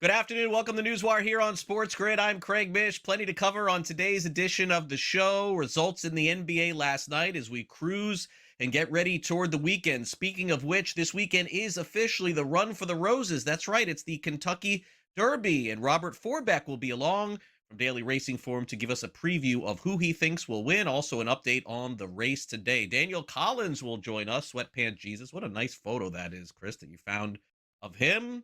Good afternoon. Welcome to NewsWire here on SportsGrid. I'm Craig Mish. Plenty to cover on today's edition of the show. Results in the NBA last night as we cruise and get ready toward the weekend. Speaking of which, this weekend is officially the Run for the Roses. That's right. It's the Kentucky Derby, and Robert Forbeck will be along from Daily Racing Form to give us a preview of who he thinks will win. Also, an update on the race today. Daniel Collins will join us. Sweatpants Jesus. What a nice photo that is, Chris, that you found of him.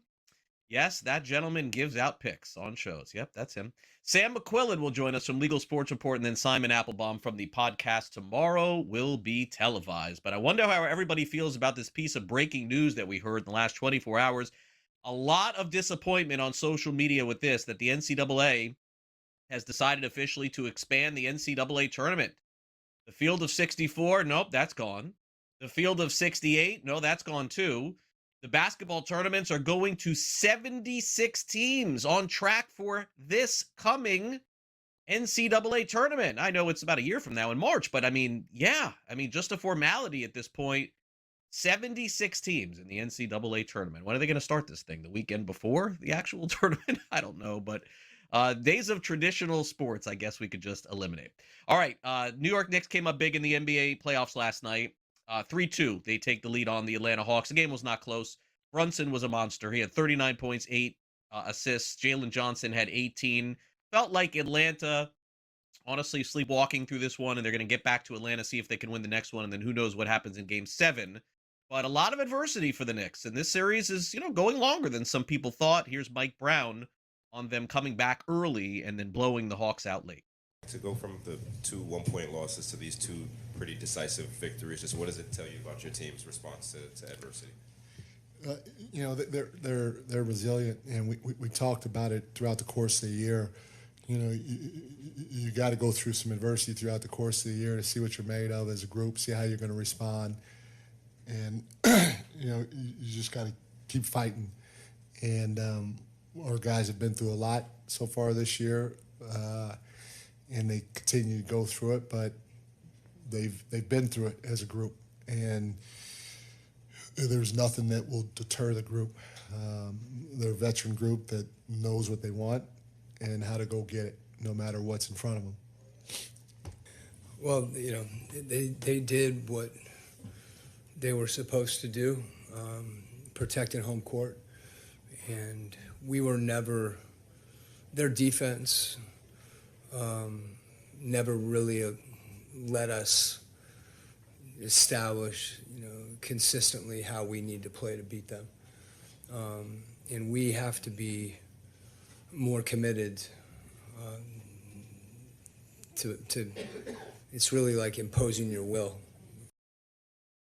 Yes, that gentleman gives out picks on shows. Yep, that's him. Sam McQuillan will join us from Legal Sports Report, and then Simon Applebaum from the podcast tomorrow will be televised. But I wonder how everybody feels about this piece of breaking news that we heard in the last 24 hours. A lot of disappointment on social media with this, that the NCAA has decided officially to expand the NCAA tournament. The field of 64, nope, that's gone. The field of 68, no, that's gone too. The basketball tournaments are going to 76 teams, on track for this coming NCAA tournament. I know it's about a year from now in March, but just a formality at this point. 76 teams in the NCAA tournament. When are they going to start this thing? The weekend before the actual tournament? I don't know, but days of traditional sports, I guess we could just eliminate. All right, New York Knicks came up big in the NBA playoffs last night. 3-2, they take the lead on the Atlanta Hawks. The game was not close. Brunson was a monster. He had 39 points, 8 assists. Jalen Johnson had 18. Felt like Atlanta, honestly, sleepwalking through this one, and they're going to get back to Atlanta, see if they can win the next one, and then who knows what happens in Game 7. But a lot of adversity for the Knicks, and this series is, going longer than some people thought. Here's Mike Brown on them coming back early and then blowing the Hawks out late. To go from the two one-point losses to these two pretty decisive victories, just what does it tell you about your team's response to adversity? They're resilient, and we talked about it throughout the course of the year. You got to go through some adversity throughout the course of the year to see what you're made of as a group, see how you're going to respond, and you just got to keep fighting. And our guys have been through a lot so far this year. And they continue to go through it, but they've been through it as a group, and there's nothing that will deter the group. They're a veteran group that knows what they want and how to go get it, no matter what's in front of them. Well, they did what they were supposed to do, protecting home court, and we were never their defense. Never really let us establish, consistently how we need to play to beat them. And we have to be more committed to it's really like imposing your will.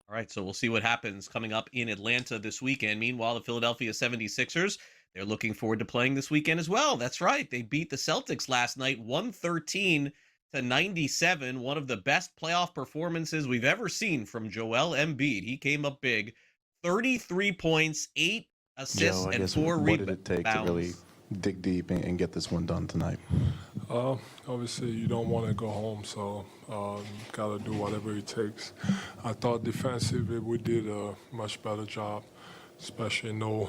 All right, so we'll see what happens coming up in Atlanta this weekend. Meanwhile, the Philadelphia 76ers, they're looking forward to playing this weekend as well. That's right. They beat the Celtics last night, 113-97. One of the best playoff performances we've ever seen from Joel Embiid. He came up big, 33 points, 8 assists, and 4 rebounds. What did it take to really dig deep and get this one done tonight? Obviously, you don't want to go home, so got to do whatever it takes. I thought defensively we did a much better job, especially not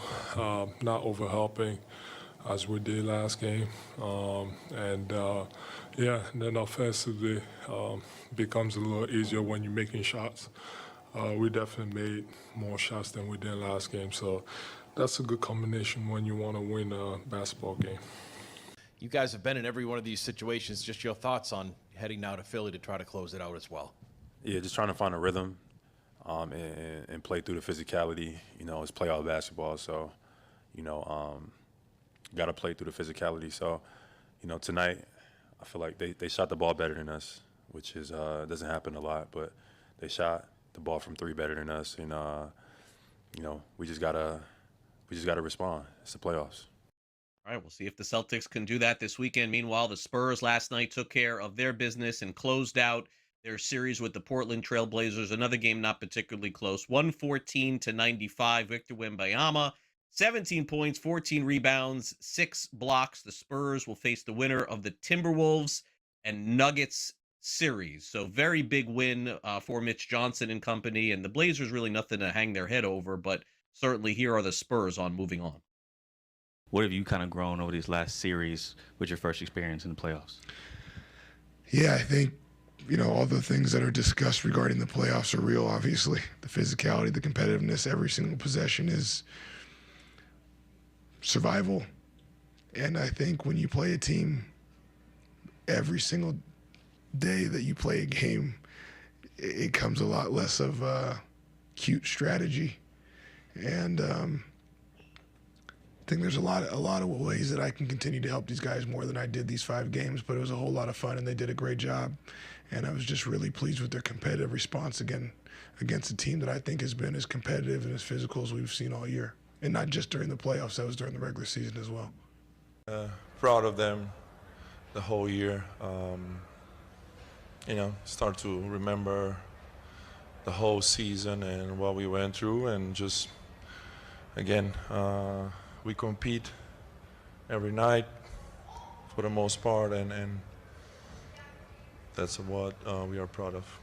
overhelping as we did last game. And then offensively becomes a little easier when you're making shots. We definitely made more shots than we did last game, so that's a good combination when you want to win a basketball game. You guys have been in every one of these situations. Just your thoughts on heading now to Philly to try to close it out as well. Yeah, just trying to find a rhythm and play through the physicality. It's playoff basketball, so, got to play through the physicality. So, tonight I feel like they shot the ball better than us, which is doesn't happen a lot, but they shot the ball from 3 better than us, and, we just gotta respond. It's the playoffs. All right, we'll see if the Celtics can do that this weekend. Meanwhile, the Spurs last night took care of their business and closed out their series with the Portland Trail Blazers. Another game not particularly close, 114-95. Victor Wembanyama, 17 points, 14 rebounds, 6 blocks. The Spurs will face the winner of the Timberwolves and Nuggets series. So very big win for Mitch Johnson and company. And the Blazers really nothing to hang their head over, but certainly here are the Spurs on moving on. What have you kind of grown over these last series with your first experience in the playoffs? Yeah, I think, all the things that are discussed regarding the playoffs are real, obviously. The physicality, the competitiveness, every single possession is survival. And I think when you play a team, every single day that you play a game, it comes a lot less of cute strategy. And I think there's a lot of ways that I can continue to help these guys more than I did these 5 games, but it was a whole lot of fun and they did a great job. And I was just really pleased with their competitive response again against a team that I think has been as competitive and as physical as we've seen all year. And not just during the playoffs, that was during the regular season as well. Proud of them the whole year. Start to remember the whole season and what we went through, and just, again, we compete every night for the most part, and that's what we are proud of.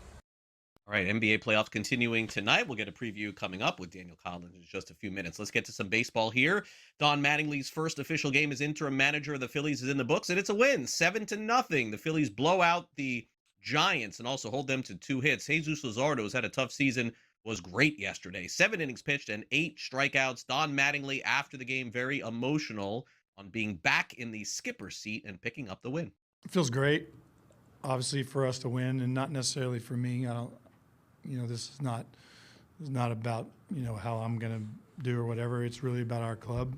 All right, NBA playoffs continuing tonight. We'll get a preview coming up with Daniel Collins in just a few minutes. Let's get to some baseball here. Don Mattingly's first official game as interim manager of the Phillies is in the books, and it's a win, 7-0. The Phillies blow out the Giants and also hold them to 2 hits. Jesus Luzardo has had a tough season, was great yesterday. 7 innings pitched and 8 strikeouts. Don Mattingly, after the game, very emotional on being back in the skipper seat and picking up the win. It feels great, obviously, for us to win, and not necessarily for me. I don't. This is not about, how I'm going to do or whatever. It's really about our club,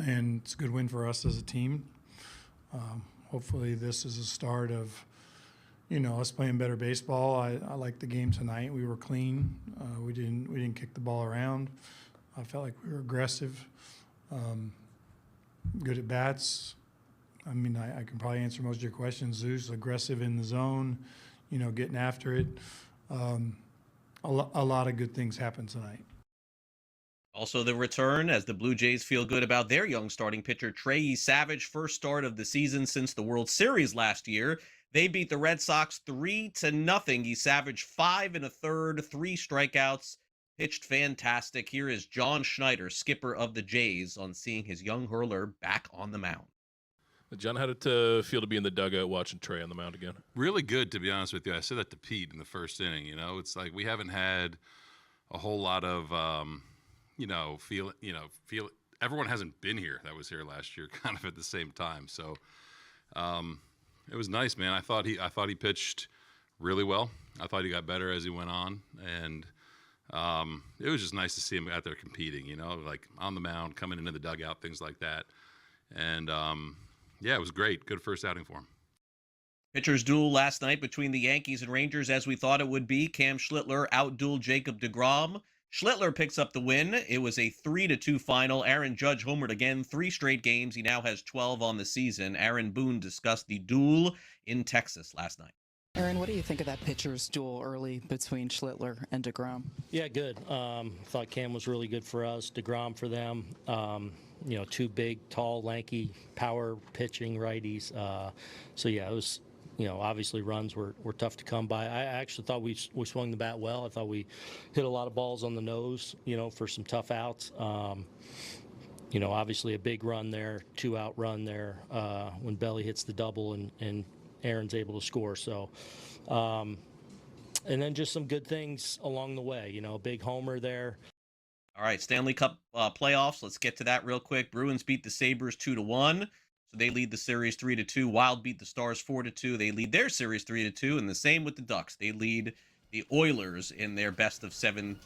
and it's a good win for us as a team. Hopefully this is a start of, us playing better baseball. I liked the game tonight. We were clean. We didn't kick the ball around. I felt like we were aggressive, good at bats. I mean, I can probably answer most of your questions. Zeus, aggressive in the zone, getting after it. A lot of good things happened tonight. Also the return, as the Blue Jays feel good about their young starting pitcher, Trey Savage, first start of the season since the World Series last year. They beat the Red Sox 3-0. He savaged 5 1/3, 3 strikeouts, pitched fantastic. Here is John Schneider, skipper of the Jays, on seeing his young hurler back on the mound. John, how did it feel to be in the dugout watching Trey on the mound again? Really good, to be honest with you. I said that to Pete in the first inning. It's like we haven't had a whole lot of, feel. Everyone hasn't been here that was here last year, kind of at the same time. So it was nice, man. I thought he pitched really well. I thought he got better as he went on, and it was just nice to see him out there competing. Like on the mound, coming into the dugout, things like that, and. Yeah, it was great. Good first outing for him. Pitchers duel last night between the Yankees and Rangers, as we thought it would be. Cam Schlittler outdueled Jacob deGrom. Schlittler picks up the win. It was a 3-2 final. Aaron Judge homered again, 3 straight games. He now has 12 on the season. Aaron Boone discussed the duel in Texas last night. Aaron, what do you think of that pitcher's duel early between Schlittler and deGrom? Yeah, good. Thought Cam was really good for us, deGrom for them. 2 big, tall, lanky, power pitching righties. It was, obviously runs were tough to come by. I actually thought we swung the bat well. I thought we hit a lot of balls on the nose, for some tough outs. Obviously a big run there, 2-out run there when Belly hits the double and Aaron's able to score. So, and then just some good things along the way, a big homer there. All right, Stanley Cup playoffs. Let's get to that real quick. Bruins beat the Sabres 2-1. So they lead the series 3-2. Wild beat the Stars 4-2. They lead their series 3-2. And the same with the Ducks. They lead the Oilers in their best of 7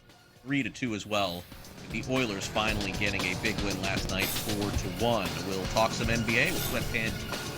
3-2 as well. The Oilers finally getting a big win last night 4-1. We'll talk some NBA with Sweat Panty.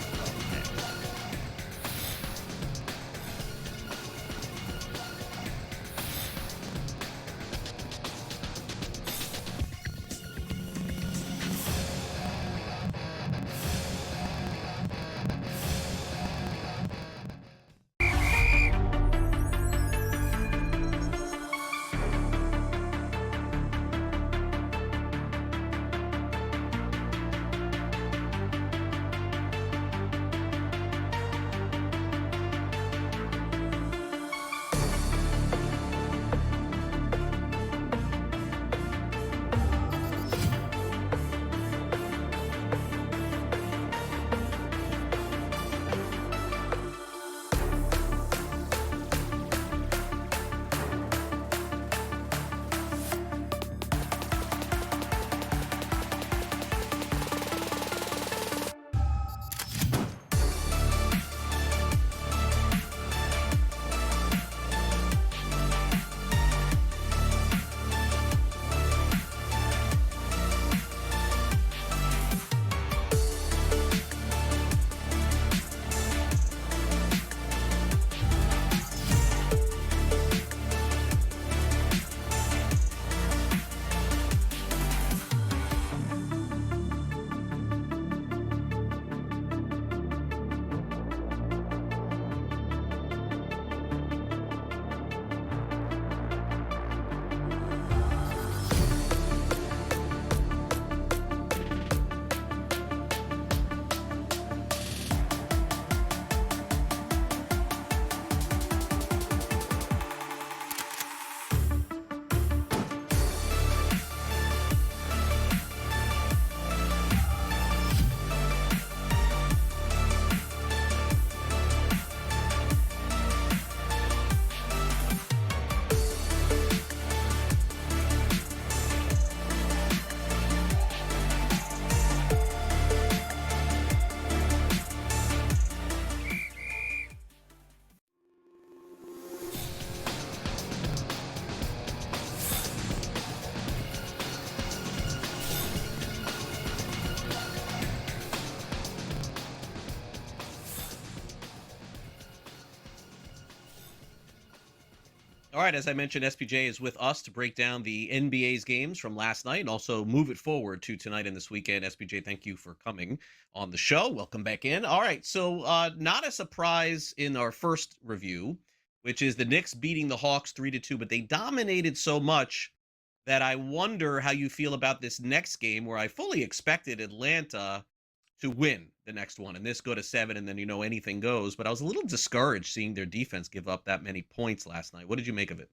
All right, as I mentioned, SPJ is with us to break down the NBA's games from last night and also move it forward to tonight and this weekend. SPJ, thank you for coming on the show. Welcome back in. All right, so not a surprise in our first review, which is the Knicks beating the Hawks 3-2, but they dominated so much that I wonder how you feel about this next game where I fully expected Atlanta to win the next one and this go to 7 and then anything goes, but I was a little discouraged seeing their defense give up that many points last night. What did you make of it?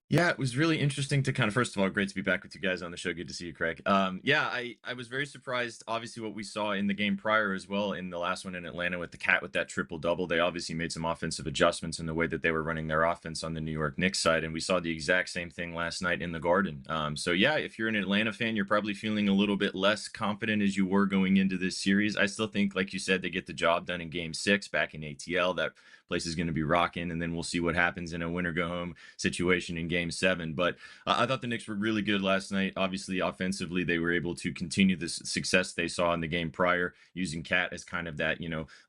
Yeah, it was really interesting to kind of, first of all, great to be back with you guys on the show. Good to see you, Craig. Yeah, I was very surprised, obviously, what we saw in the game prior as well in the last one in Atlanta with the Cat with that triple-double. They obviously made some offensive adjustments in the way that they were running their offense on the New York Knicks side, and we saw the exact same thing last night in the Garden. So, yeah, if you're an Atlanta fan, you're probably feeling a little bit less confident as you were going into this series. I still think, like you said, they get the job done in Game 6 back in ATL. That place is going to be rocking, and then we'll see what happens in a win-or-go-home situation in Game 7. But I thought the Knicks were really good last night. Obviously, offensively, they were able to continue the success they saw in the game prior, using Cat as kind of that,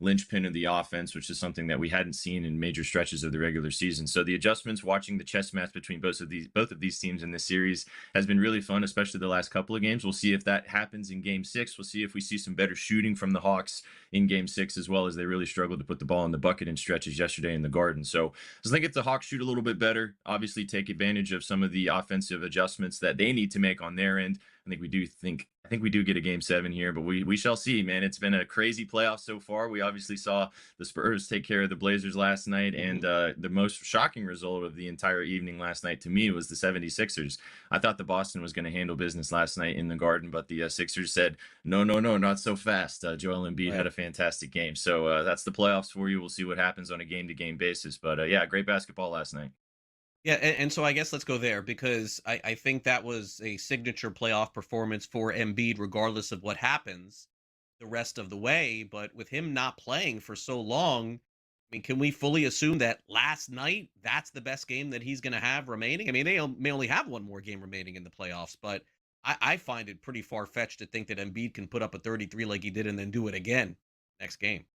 linchpin of the offense, which is something that we hadn't seen in major stretches of the regular season. So the adjustments, watching the chess match between both of these teams in this series has been really fun, especially the last couple of games. We'll see if that happens in Game 6. We'll see if we see some better shooting from the Hawks in Game 6, as well as they really struggled to put the ball in the bucket in stretches yesterday in the Garden. So I think if the Hawks shoot a little bit better, obviously take advantage of some of the offensive adjustments that they need to make on their end, I think we do get a Game 7 here, but we shall see, man. It's been a crazy playoff so far. We obviously saw the Spurs take care of the Blazers last night, and the most shocking result of the entire evening last night to me was the 76ers. I thought the Boston was going to handle business last night in the Garden, but the Sixers said, no, not so fast. Joel Embiid had a fantastic game. So that's the playoffs for you. We'll see what happens on a game-to-game basis. But yeah, great basketball last night. Yeah, and so I guess let's go there because I think that was a signature playoff performance for Embiid, regardless of what happens the rest of the way. But with him not playing for so long, I mean, can we fully assume that last night, that's the best game that he's going to have remaining? I mean, they may only have one more game remaining in the playoffs, but I find it pretty far-fetched to think that Embiid can put up a 33 like he did and then do it again next game.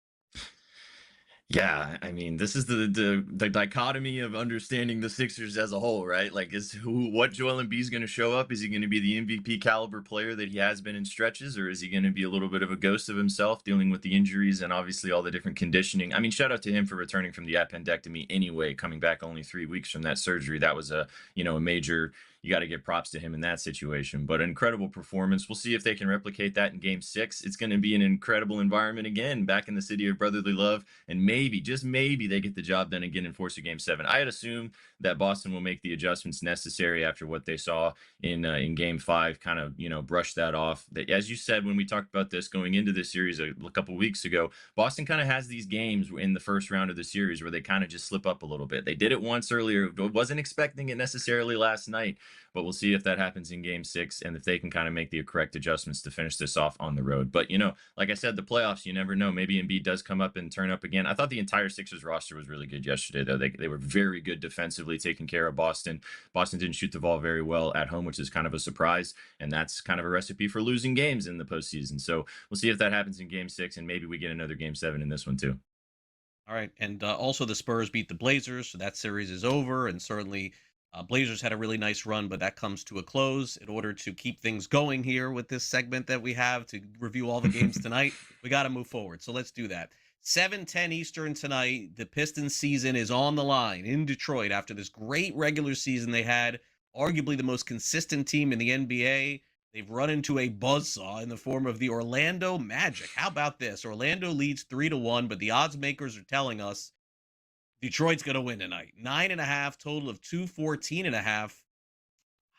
Yeah, I mean, this is the dichotomy of understanding the Sixers as a whole, right? Like, what Joel Embiid is going to show up? Is he going to be the MVP caliber player that he has been in stretches, or is he going to be a little bit of a ghost of himself, dealing with the injuries and obviously all the different conditioning? I mean, shout out to him for returning from the appendectomy anyway, coming back only 3 weeks from that surgery. That was a major. You got to give props to him in that situation, but an incredible performance. We'll see if they can replicate that in Game 6. It's going to be an incredible environment again, back in the city of brotherly love, and maybe, just maybe, they get the job done again and force a Game 7. I had assumed that Boston will make the adjustments necessary after what they saw in Game 5, kind of, brush that off. That, as you said, when we talked about this going into this series a couple weeks ago, Boston kind of has these games in the first round of the series where they kind of just slip up a little bit. They did it once earlier. Wasn't expecting it necessarily last night, but we'll see if that happens in Game 6 and if they can kind of make the correct adjustments to finish this off on the road. But, like I said, the playoffs, you never know. Maybe Embiid does come up and turn up again. I thought the entire Sixers roster was really good yesterday, though. They were very good defensively, taking care of Boston. Boston didn't shoot the ball very well at home, which is kind of a surprise, and that's kind of a recipe for losing games in the postseason. So we'll see if that happens in Game 6, and maybe we get another Game 7 in this one, too. All right, and also the Spurs beat the Blazers, so that series is over, and certainly Blazers had a really nice run, but that comes to a close. In order to keep things going here with this segment that we have to review all the games tonight, we got to move forward. So let's do that. 7:10 Eastern tonight. The Pistons season is on the line in Detroit after this great regular season they had. Arguably the most consistent team in the NBA. They've run into a buzzsaw in the form of the Orlando Magic. How about this? Orlando leads 3-1, but the odds makers are telling us Detroit's going to win tonight. 9.5, total of 214.5.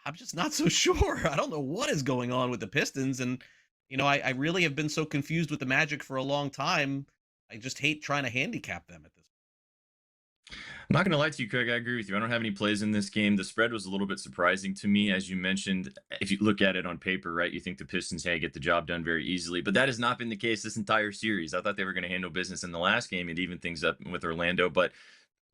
I'm just not so sure. I don't know what is going on with the Pistons. And, I really have been so confused with the Magic for a long time. I just hate trying to handicap them at this point. I'm not going to lie to you, Craig. I agree with you. I don't have any plays in this game. The spread was a little bit surprising to me. As you mentioned, if you look at it on paper, right, you think the Pistons, get the job done very easily. But that has not been the case this entire series. I thought they were going to handle business in the last game and even things up with Orlando. But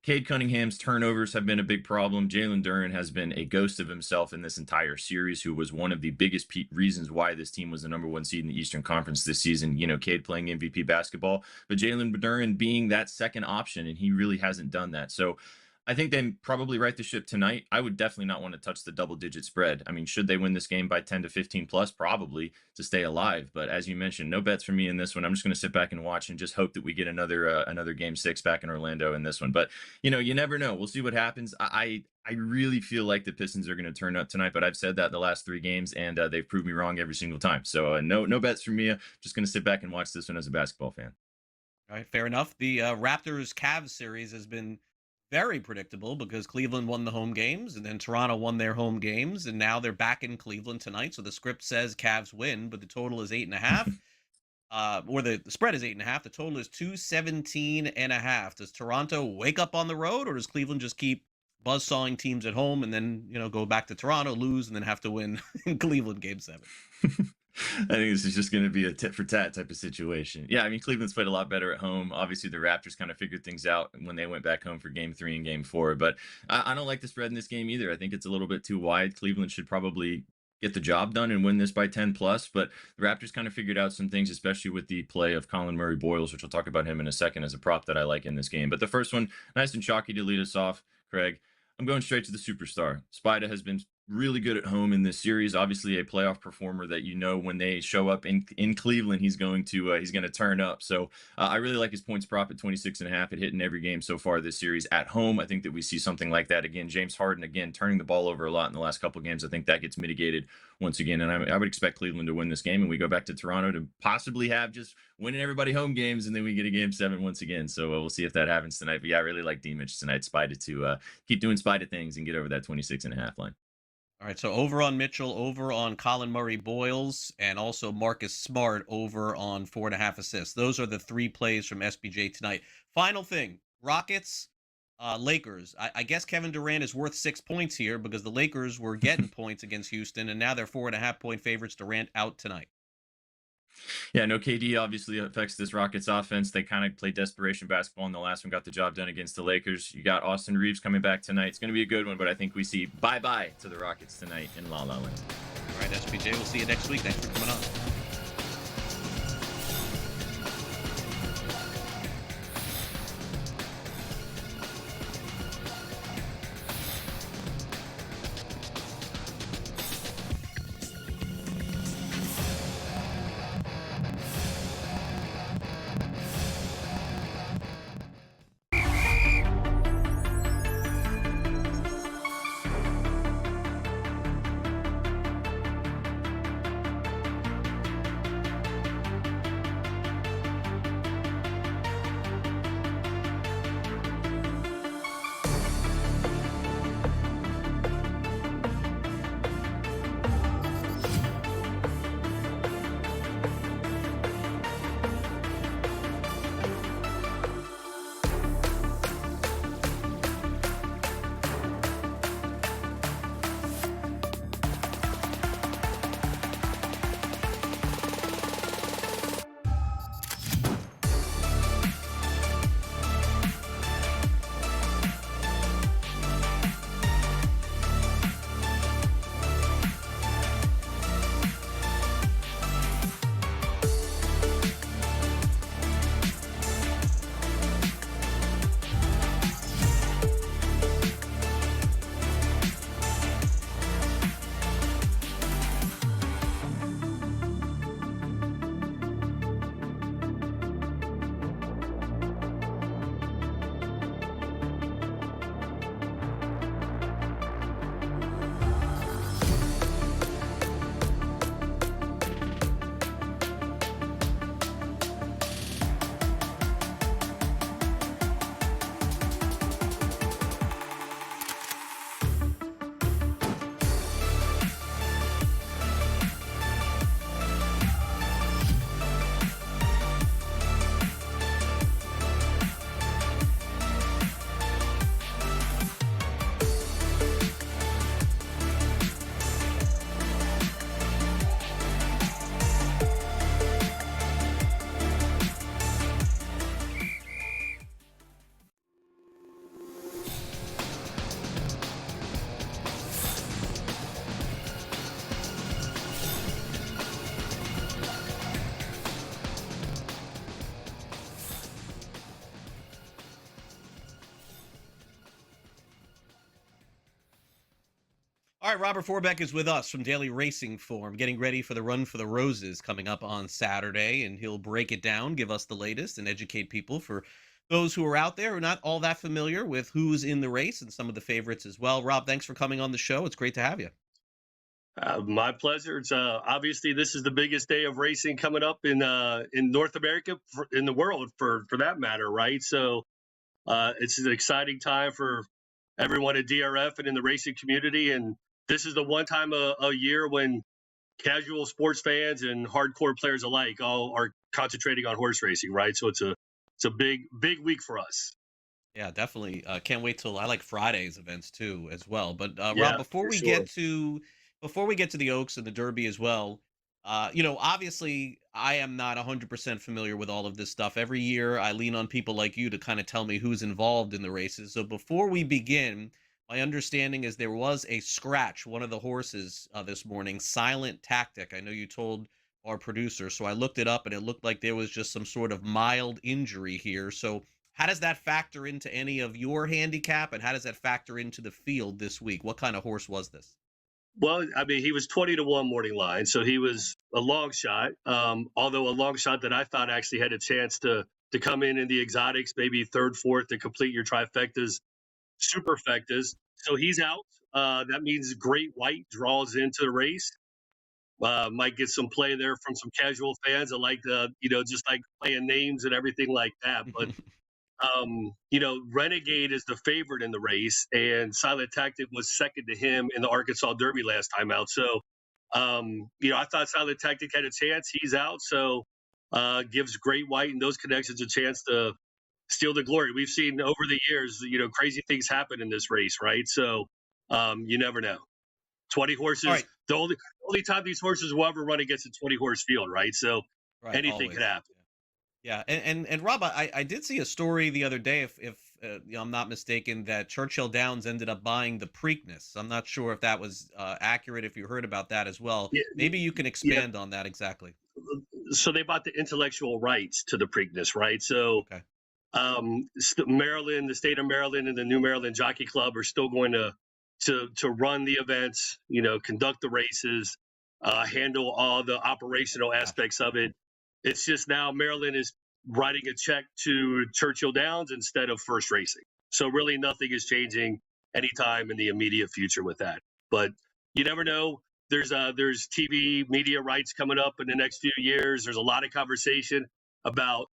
Cade Cunningham's turnovers have been a big problem. Jalen Duren has been a ghost of himself in this entire series, who was one of the biggest reasons why this team was the number one seed in the Eastern Conference this season. Cade playing MVP basketball, but Jalen Duren being that second option, and he really hasn't done that. So I think they probably right the ship tonight. I would definitely not want to touch the double-digit spread. I mean, should they win this game by 10 to 15 plus? Probably, to stay alive. But as you mentioned, no bets for me in this one. I'm just going to sit back and watch and just hope that we get another Game 6 back in Orlando in this one. But you never know. We'll see what happens. I really feel like the Pistons are going to turn up tonight, but I've said that the last 3 games, and they've proved me wrong every single time. So no bets for me. I'm just going to sit back and watch this one as a basketball fan. All right, fair enough. The Raptors-Cavs series has been very predictable because Cleveland won the home games, and then Toronto won their home games, and now they're back in Cleveland tonight. So the script says Cavs win, but the total is 8.5. Or the spread is 8.5. The total is 217.5. Does Toronto wake up on the road, or does Cleveland just keep buzzsawing teams at home and then go back to Toronto, lose, and then have to win in Cleveland Game 7? I think this is just going to be a tit for tat type of situation. Yeah, I mean, Cleveland's played a lot better at home. Obviously, the Raptors kind of figured things out when they went back home for Game 3 and Game 4. But I don't like the spread in this game either. I think it's a little bit too wide. Cleveland should probably get the job done and win this by 10 plus. But the Raptors kind of figured out some things, especially with the play of Colin Murray-Boyles, which we'll talk about him in a second as a prop that I like in this game. But the first one, nice and chalky to lead us off, Craig. I'm going straight to the superstar. Spida has been really good at home in this series. Obviously, a playoff performer that when they show up in Cleveland, he's going to turn up. So I really like his points prop at 26.5. It hit in every game so far this series at home. I think that we see something like that again. James Harden again turning the ball over a lot in the last couple of games. I think that gets mitigated once again, and I would expect Cleveland to win this game, and we go back to Toronto to possibly have just winning everybody home games, and then we get a Game 7 once again. So we'll see if that happens tonight. But yeah, I really like D-Mitch tonight. Spida to keep doing Spida things and get over that 26.5 line. All right, so over on Mitchell, over on Colin Murray-Boyles, and also Marcus Smart over on 4.5 assists. Those are the 3 plays from SBJ tonight. Final thing, Rockets, Lakers. I guess Kevin Durant is worth 6 points here because the Lakers were getting points against Houston, and now they're 4.5-point favorites. Durant out tonight. Yeah, no KD obviously affects this Rockets offense. They kind of played desperation basketball in the last one, got the job done against the Lakers. You got Austin Reeves coming back tonight. It's going to be a good one, but I think we see bye-bye to the Rockets tonight in La La Land. All right, SPJ, we'll see you next week. Thanks for coming on. All right, Robert Forbeck is with us from Daily Racing Form, getting ready for the Run for the Roses coming up on Saturday, and he'll break it down, give us the latest, and educate people for those who are out there who are not all that familiar with who's in the race and some of the favorites as well. Rob, thanks for coming on the show. It's great to have you. My pleasure. It's obviously this is the biggest day of racing coming up in North America, in the world for that matter, right? So it's an exciting time for everyone at DRF and in the racing community, and this is the one time a year when casual sports fans and hardcore players alike all are concentrating on horse racing, right? So it's a big week for us. Yeah, definitely. Can't wait till I like Friday's events too, as well. But Yeah, Rob, for sure. before we get to the Oaks and the Derby as well, obviously I am not 100% familiar with all of this stuff. Every year I lean on people like you to kind of tell me who's involved in the races. So before we begin, my understanding is there was a scratch, one of the horses this morning, Silent Tactic. I know you told our producer, so I looked it up and it looked like there was just some sort of mild injury here. So how does that factor into any of your handicap, and how does that factor into the field this week? What kind of horse was this? Well, I mean, he was 20-1 morning line, so he was a long shot. Although a long shot that I thought actually had a chance to come in the exotics, maybe third, fourth, to complete your trifectas, superfectas. So he's out. That means Great White draws into the race. Might get some play there from some casual fans. I like just like playing names and everything like that. But Renegade is the favorite in the race, and Silent Tactic was second to him in the Arkansas Derby last time out. So, I thought Silent Tactic had a chance. He's out, so gives Great White and those connections a chance to steal the glory. We've seen over the years, crazy things happen in this race, right? So, you never know. 20 horses. All right. The only time these horses will ever run against a 20-horse field, right? So Right, anything always. could happen. Yeah, and Rob, I did see a story the other day, if I'm not mistaken, that Churchill Downs ended up buying the Preakness. I'm not sure if that was accurate, if you heard about that as well. Yeah, Maybe you can expand on that exactly. so they bought the intellectual rights to the Preakness, right? So Okay. Maryland, the state of Maryland, and the New Maryland Jockey Club are still going to run the events, conduct the races, handle all the operational aspects of it. It's just now Maryland is writing a check to Churchill Downs instead of First Racing. So really nothing is changing anytime in the immediate future with that. But you never know. There's TV media rights coming up in the next few years. There's a lot of conversation about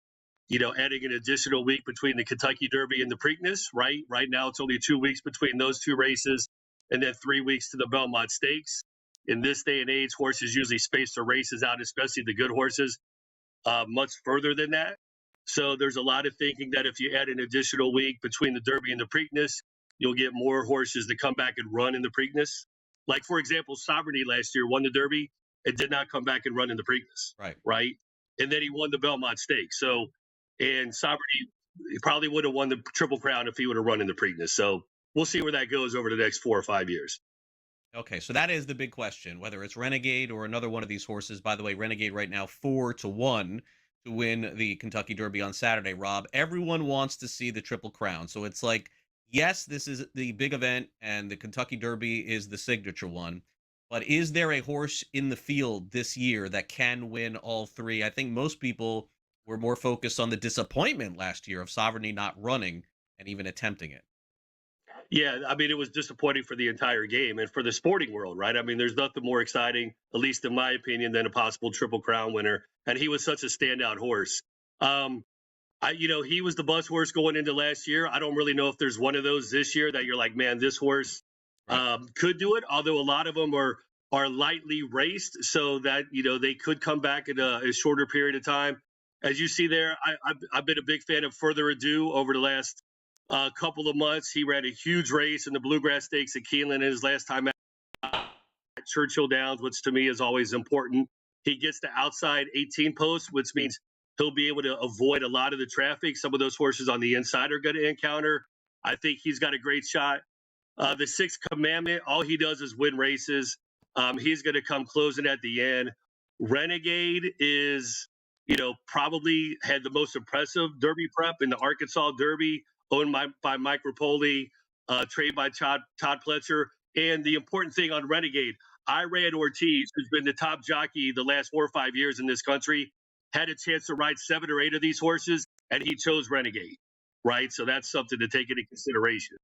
adding an additional week between the Kentucky Derby and the Preakness, right? Right now, it's only 2 weeks between those two races, and then 3 weeks to the Belmont Stakes. In this day and age, horses usually space their races out, especially the good horses, much further than that. So there's a lot of thinking that if you add an additional week between the Derby and the Preakness, you'll get more horses to come back and run in the Preakness. Like, for example, Sovereignty last year won the Derby and did not come back and run in the Preakness. Right. And then he won the Belmont Stakes. So, and Sovereignty, he probably would have won the Triple Crown if he would have run in the Preakness. So we'll see where that goes over the next 4 or 5 years. Okay, so that is the big question, whether it's Renegade or another one of these horses. By the way, Renegade right now 4-1 to win the Kentucky Derby on Saturday, Rob. Everyone wants to see the Triple Crown. So it's like, yes, this is the big event and the Kentucky Derby is the signature one. But is there a horse in the field this year that can win all three? I think most people were more focused on the disappointment last year of Sovereignty not running and even attempting it. Yeah, I mean, it was disappointing for the entire game and for the sporting world, right? I mean, there's nothing more exciting, at least in my opinion, than a possible Triple Crown winner. And he was such a standout horse. He was the buzz horse going into last year. I don't really know if there's one of those this year that you're like, man, this horse could do it. Although a lot of them are lightly raced, so that they could come back in a shorter period of time. As you see there, I've been a big fan of Further Ado over the last couple of months. He ran a huge race in the Bluegrass Stakes at Keeneland in his last time at Churchill Downs, which to me is always important. He gets the outside 18 posts, which means he'll be able to avoid a lot of the traffic. Some of those horses on the inside are going to encounter. I think he's got a great shot. The Sixth Commandment, all he does is win races. He's going to come closing at the end. Renegade is, probably had the most impressive Derby prep in the Arkansas Derby, owned by Mike Rapoli, trained by Todd Pletcher. And the important thing on Renegade, Iran Ortiz, who's been the top jockey the last 4 or 5 years in this country, had a chance to ride 7 or 8 of these horses, and he chose Renegade, right? So that's something to take into consideration.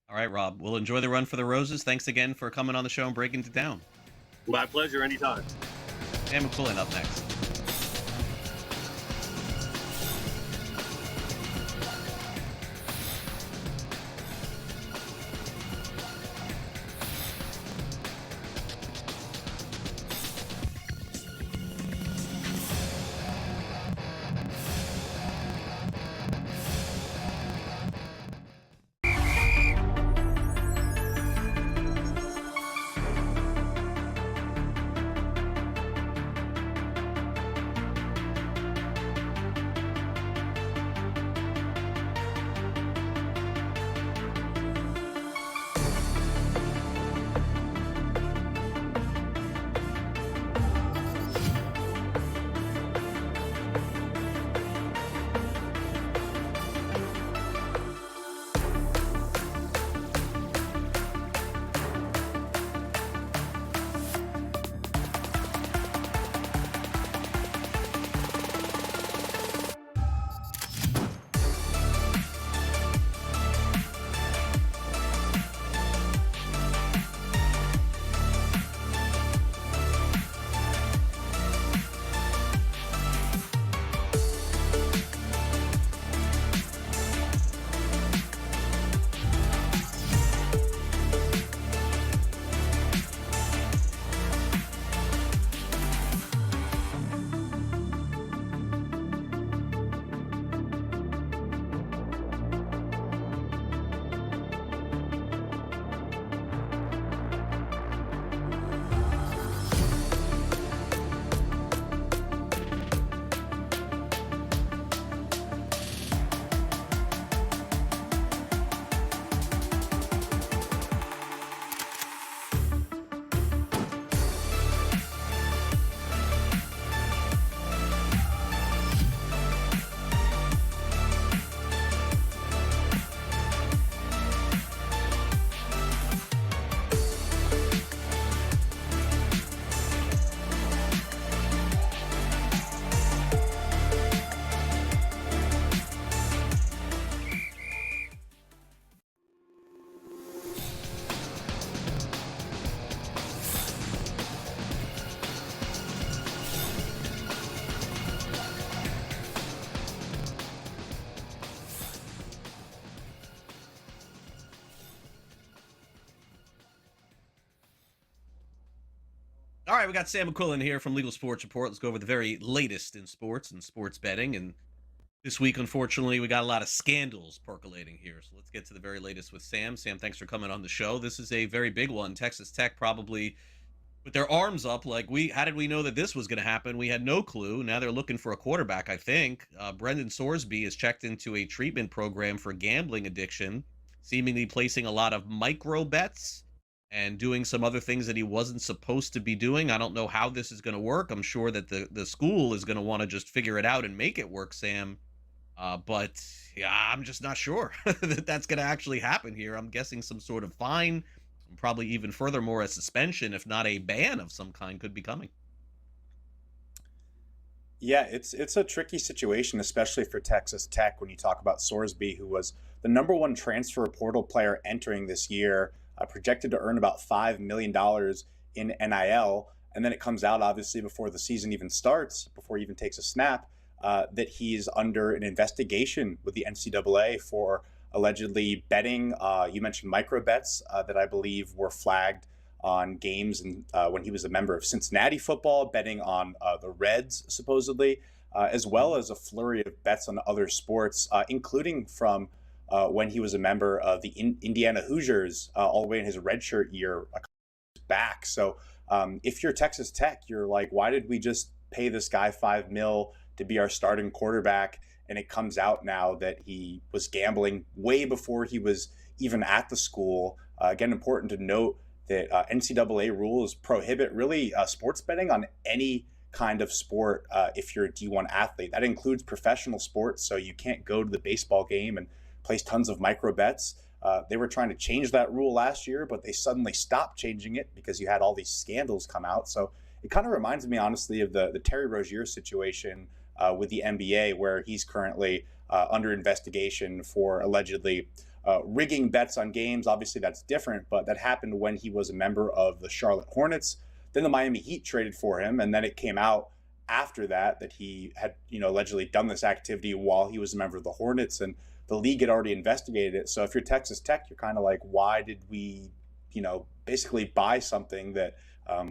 All right, Rob. We'll enjoy the run for the Roses. Thanks again for coming on the show and breaking it down. My pleasure, anytime. Sam McQuillan up next. All right, we got Sam McQuillan here from Legal Sports Report. Let's go over the very latest in sports and sports betting. And this week, unfortunately, we got a lot of scandals percolating here. So let's get to the very latest with Sam. Sam, thanks for coming on the show. This is a very big one. Texas Tech probably with their arms up like, how did we know that this was going to happen? We had no clue. Now they're looking for a quarterback, I think. Brendan Sorsby is checked into a treatment program for gambling addiction, seemingly placing a lot of micro bets and doing some other things that he wasn't supposed to be doing. I don't know how this is going to work. I'm sure that the school is going to want to just figure it out and make it work, Sam. But yeah, I'm just not sure that that's going to actually happen here. I'm guessing some sort of fine, probably even furthermore a suspension, if not a ban of some kind, could be coming. Yeah, it's a tricky situation, especially for Texas Tech when you talk about Sorsby, who was the #1 transfer portal player entering this year, projected to earn about $5 million in NIL. And then it comes out, obviously, before the season even starts, before he even takes a snap, that he's under an investigation with the NCAA for allegedly betting. You mentioned micro bets that I believe were flagged on games and when he was a member of Cincinnati football, betting on the Reds, supposedly, as well as a flurry of bets on other sports, including from when he was a member of the Indiana Hoosiers all the way in his redshirt year a couple years back. So if you're Texas Tech, you're like, why did we just pay this guy $5 million to be our starting quarterback? And it comes out now that he was gambling way before he was even at the school. Again, important to note that NCAA rules prohibit really sports betting on any kind of sport if you're a D1 athlete. That includes professional sports, so you can't go to the baseball game and place tons of micro bets. They were trying to change that rule last year, but they suddenly stopped changing it because you had all these scandals come out. So it kind of reminds me, honestly, of the Terry Rozier situation with the NBA, where he's currently under investigation for allegedly rigging bets on games. Obviously, that's different, but that happened when he was a member of the Charlotte Hornets. Then the Miami Heat traded for him, and then it came out after that he had, allegedly done this activity while he was a member of the Hornets, and the league had already investigated it. So if you're Texas Tech, you're kind of like, why did we, basically buy something that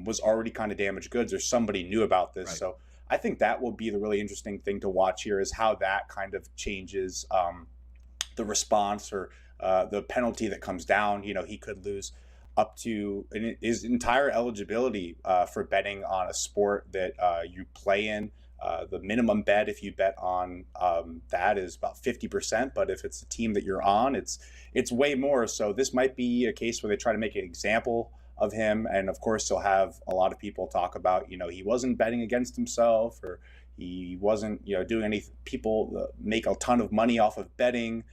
was already kind of damaged goods, or somebody knew about this? Right. So I think that will be the really interesting thing to watch here, is how that kind of changes the response or the penalty that comes down. He could lose up to his entire eligibility for betting on a sport that you play in. The minimum bet, if you bet on that, is about 50%. But if it's the team that you're on, it's way more. So this might be a case where they try to make an example of him. And of course, you'll have a lot of people talk about, he wasn't betting against himself, or he wasn't, doing anything. People make a ton of money off of betting.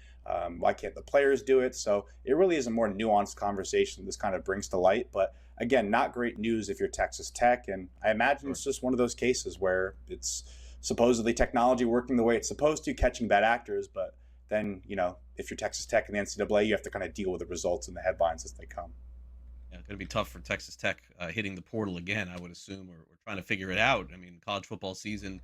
Why can't the players do it? So it really is a more nuanced conversation this kind of brings to light. But again, not great news if you're Texas Tech. And I imagine it's just one of those cases where it's supposedly technology working the way it's supposed to, catching bad actors. But then, if you're Texas Tech and the NCAA, you have to kind of deal with the results and the headlines as they come. Yeah, it's going to be tough for Texas Tech hitting the portal again, I would assume, or trying to figure it out. I mean, college football season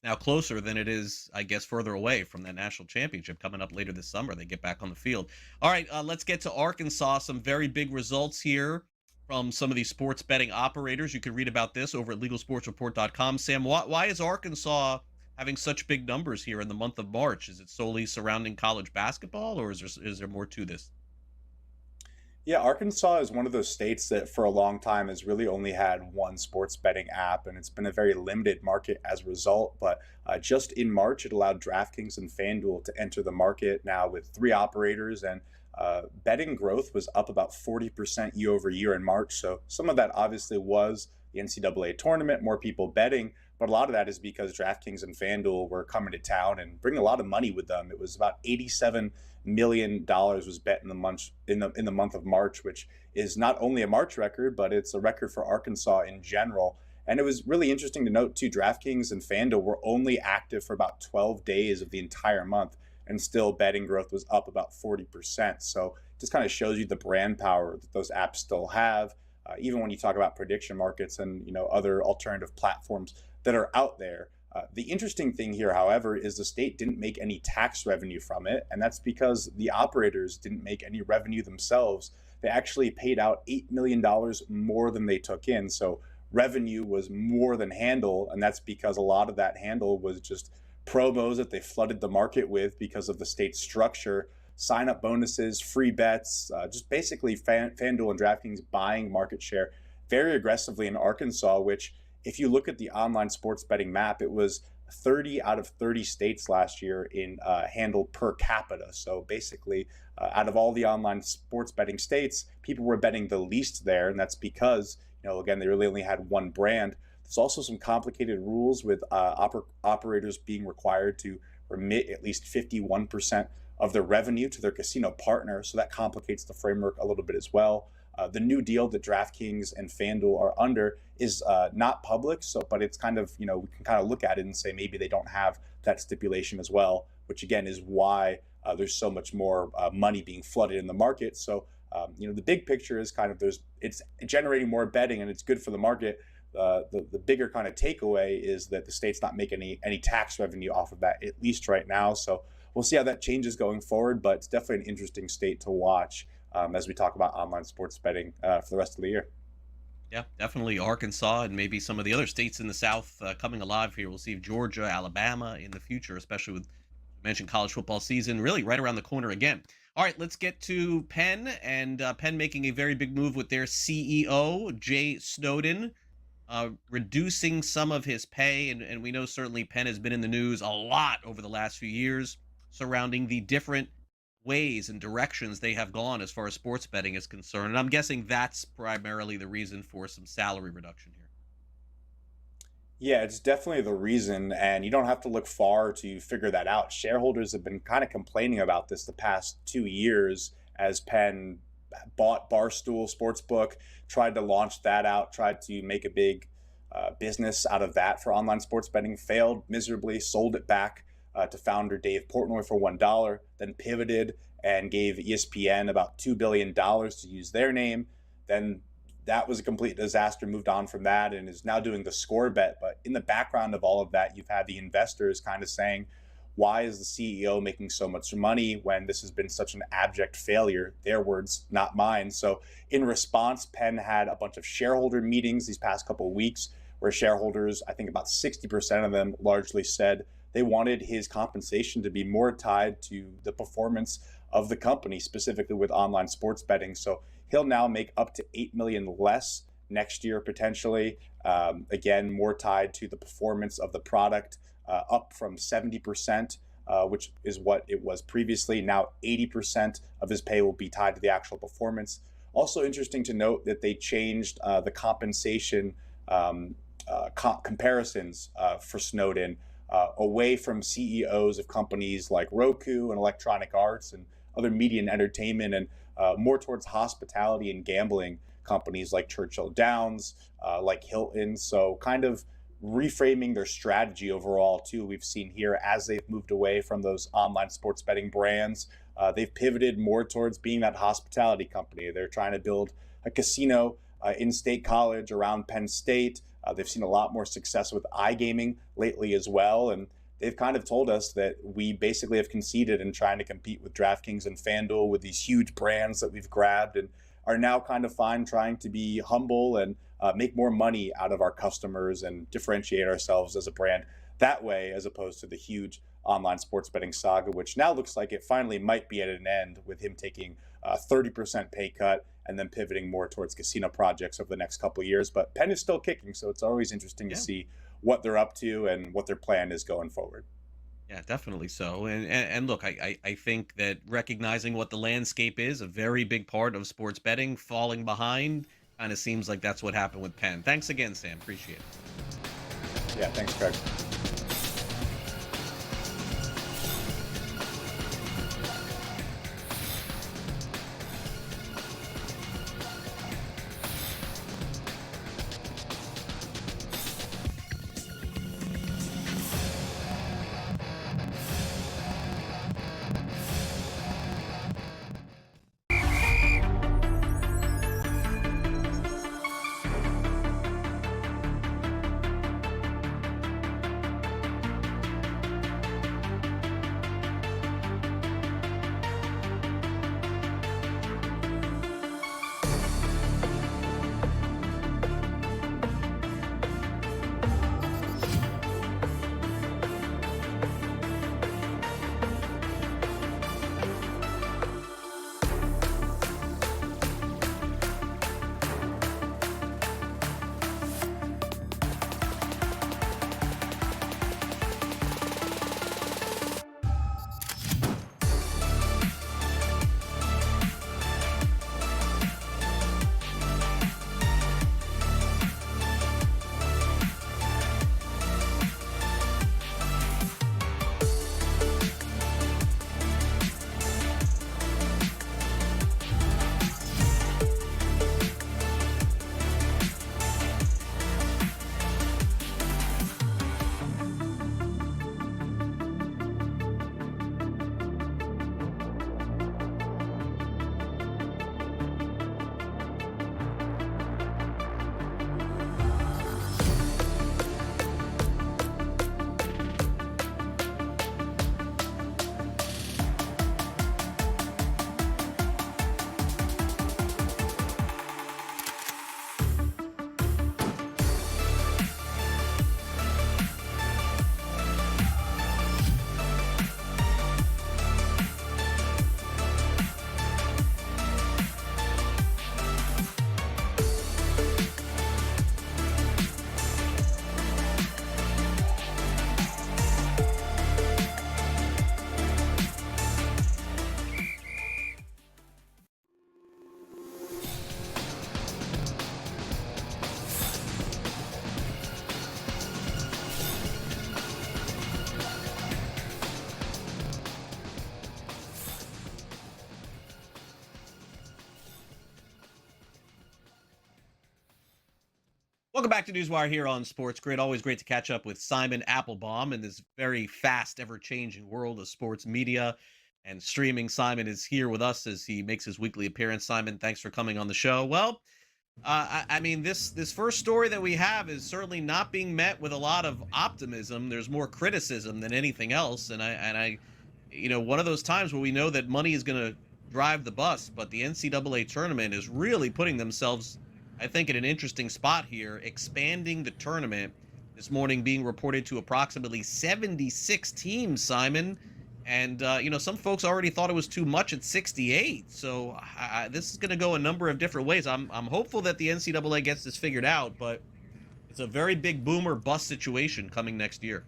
now closer than it is, I guess, further away from that national championship coming up later this summer. They get back on the field. All right, let's get to Arkansas. Some very big results here from some of these sports betting operators. You can read about this over at LegalSportsReport.com. Sam, why is Arkansas having such big numbers here in the month of March? Is it solely surrounding college basketball, or is there more to this? Yeah, Arkansas is one of those states that for a long time has really only had one sports betting app, and it's been a very limited market as a result. But just in March, it allowed DraftKings and FanDuel to enter the market now with 3 operators, and betting growth was up about 40% year over year in March. So some of that obviously was the NCAA tournament, more people betting, but a lot of that is because DraftKings and FanDuel were coming to town and bringing a lot of money with them. It was about $87 million was bet in the month of March, which is not only a March record, but it's a record for Arkansas in general. And it was really interesting to note too, DraftKings and FanDuel were only active for about 12 days of the entire month, and still betting growth was up about 40%. So it just kind of shows you the brand power that those apps still have, even when you talk about prediction markets and other alternative platforms that are out there. The interesting thing here, however, is the state didn't make any tax revenue from it, and that's because the operators didn't make any revenue themselves. They actually paid out $8 million more than they took in, so revenue was more than handle, and that's because a lot of that handle was just promos that they flooded the market with because of the state's structure, sign-up bonuses, free bets, just basically FanDuel and DraftKings buying market share very aggressively in Arkansas, which, if you look at the online sports betting map, it was 30 out of 30 states last year in handle per capita. So basically, out of all the online sports betting states, people were betting the least there, and that's because, again, they really only had one brand. There's also some complicated rules with operators being required to remit at least 51% of their revenue to their casino partner, so that complicates the framework a little bit as well. The new deal that DraftKings and FanDuel are under is not public, but it's kind of, we can kind of look at it and say maybe they don't have that stipulation as well, which again is why there's so much more money being flooded in the market. So, the big picture is kind of it's generating more betting and it's good for the market. The bigger kind of takeaway is that the state's not making any tax revenue off of that, at least right now. So we'll see how that changes going forward, but it's definitely an interesting state to watch as we talk about online sports betting for the rest of the year. Yeah, definitely Arkansas and maybe some of the other states in the South coming alive here. We'll see Georgia, Alabama in the future, especially with, you mentioned, college football season really right around the corner again. All right, let's get to Penn, and Penn making a very big move with their CEO, Jay Snowden, reducing some of his pay. And we know certainly Penn has been in the news a lot over the last few years surrounding the different ways and directions they have gone as far as sports betting is concerned. And I'm guessing that's primarily the reason for some salary reduction here. Yeah, it's definitely the reason, and you don't have to look far to figure that out. Shareholders have been kind of complaining about this the past 2 years as Penn bought Barstool Sportsbook, tried to launch that out, tried to make a big business out of that for online sports betting, failed miserably, sold it back to founder Dave Portnoy for $1, then pivoted and gave ESPN about $2 billion to use their name. Then that was a complete disaster, moved on from that, and is now doing the score bet. But in the background of all of that, you've had the investors kind of saying, why is the CEO making so much money when this has been such an abject failure? Their words, not mine. So in response, Penn had a bunch of shareholder meetings these past couple of weeks where shareholders, I think about 60% of them largely said they wanted his compensation to be more tied to the performance of the company, specifically with online sports betting. So he'll now make up to $8 million less next year, potentially. Again, more tied to the performance of the product, up from 70%, which is what it was previously. Now 80% of his pay will be tied to the actual performance. Also interesting to note that they changed the compensation comparisons for Snowden away from CEOs of companies like Roku and Electronic Arts and other media and entertainment, and more towards hospitality and gambling companies like Churchill Downs, like Hilton. So kind of reframing their strategy overall too. We've seen here as they've moved away from those online sports betting brands, they've pivoted more towards being that hospitality company. They're trying to build a casino in State College around Penn State. They've seen a lot more success with iGaming lately as well. And they've kind of told us that we basically have conceded in trying to compete with DraftKings and FanDuel with these huge brands that we've grabbed, and are now kind of fine trying to be humble and make more money out of our customers and differentiate ourselves as a brand that way, as opposed to the huge online sports betting saga, which now looks like it finally might be at an end with him taking a 30% pay cut and then pivoting more towards casino projects over the next couple of years. But Penn is still kicking, so it's always interesting to see what they're up to and what their plan is going forward. Yeah, definitely so. And look, I think that recognizing what the landscape is, a very big part of sports betting, falling behind, kind of seems like that's what happened with Penn. Thanks again, Sam. Appreciate it. Yeah, thanks, Craig. Welcome back to NewsWire here on Sports Grid. Always great to catch up with Simon Applebaum in this very fast, ever-changing world of sports media and streaming. Simon is here with us as he makes his weekly appearance. Simon, thanks for coming on the show. Well, I mean, this first story that we have is certainly not being met with a lot of optimism. There's more criticism than anything else, and I, one of those times where we know that money is going to drive the bus, but the NCAA tournament is really putting themselves, I think, in an interesting spot here, expanding the tournament this morning, being reported to approximately 76 teams, Simon. And, some folks already thought it was too much at 68. So this is going to go a number of different ways. I'm hopeful that the NCAA gets this figured out, but it's a very big boom or bust situation coming next year.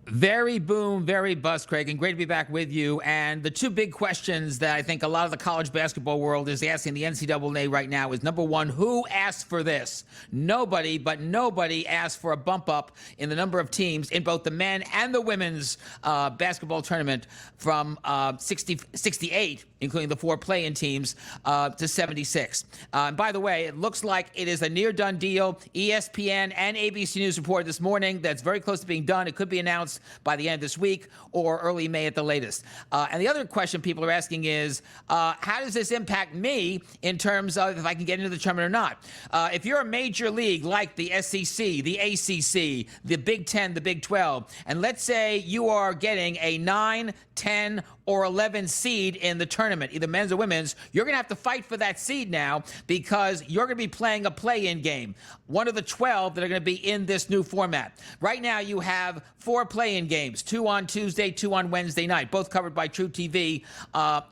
Very boom, very bust, Craig, and great to be back with you. And the two big questions that I think a lot of the college basketball world is asking the NCAA right now is, number one, who asked for this? Nobody, but nobody asked for a bump up in the number of teams in both the men and the women's basketball tournament from 68, including the 4 play-in teams, to 76. By the way, it looks like it is a near-done deal. ESPN and ABC News reported this morning that's very close to being done. It could be announced by the end of this week or early May at the latest. And the other question people are asking is, how does this impact me in terms of if I can get into the tournament or not? If you're a major league like the SEC, the ACC, the Big 10, the Big 12, and let's say you are getting a 9, 10, or 11 seed in the tournament, either men's or women's, you're going to have to fight for that seed now because you're going to be playing a play-in game, one of the 12 that are going to be in this new format. Right now, you have 4 play-in games, 2 on Tuesday, 2 on Wednesday night, both covered by True TV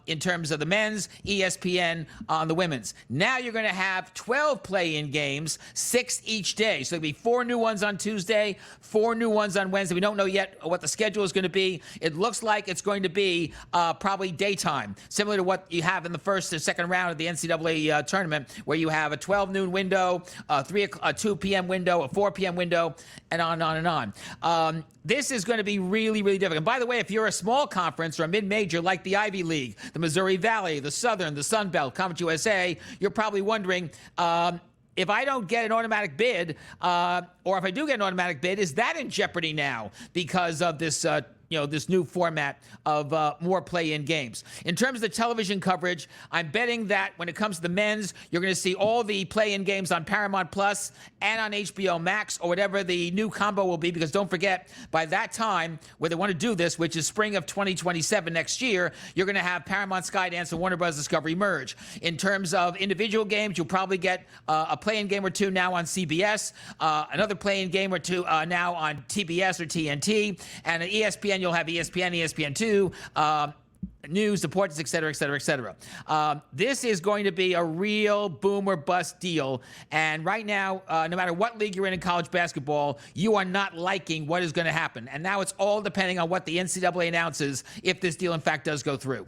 in terms of the men's, ESPN on the women's. Now you're going to have 12 play-in games, 6 each day. So there'll be 4 new ones on Tuesday, 4 new ones on Wednesday. We don't know yet what the schedule is going to be. It looks like it's going to be probably daytime, similar to what you have in the first or second round of the NCAA tournament, where you have a 12 noon window, a 2 p.m. window, a 4 p.m. window, and on and on and on. This is going to be really, really difficult. And by the way, if you're a small conference or a mid-major like the Ivy League, the Missouri Valley, the Southern, the Sun Belt, Conference USA, you're probably wondering, if I don't get an automatic bid, or if I do get an automatic bid, is that in jeopardy now because of this this new format of more play-in games? In terms of the television coverage, I'm betting that when it comes to the men's, you're going to see all the play-in games on Paramount Plus and on HBO Max, or whatever the new combo will be, because don't forget, by that time, where they want to do this, which is spring of 2027 next year, you're going to have Paramount, Skydance, and Warner Bros. Discovery merge. In terms of individual games, you'll probably get a play-in game or two now on CBS, another play-in game or two now on TBS or TNT, and at ESPN, you'll have ESPN, ESPN2, news, deportes, et cetera, et cetera, et cetera. This is going to be a real boom or bust deal. And right now, no matter what league you're in college basketball, you are not liking what is going to happen. And now it's all depending on what the NCAA announces if this deal, in fact, does go through.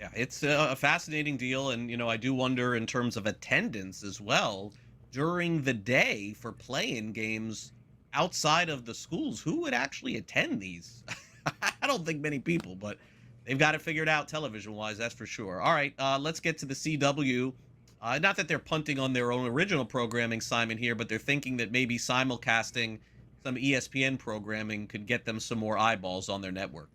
Yeah, it's a fascinating deal. And, I do wonder in terms of attendance as well during the day for play-in games outside of the schools. Who would actually attend these? I don't think many people, but they've got it figured out television-wise, that's for sure. All right, let's get to the CW. Not that they're punting on their own original programming, Simon, here, but they're thinking that maybe simulcasting some ESPN programming could get them some more eyeballs on their network.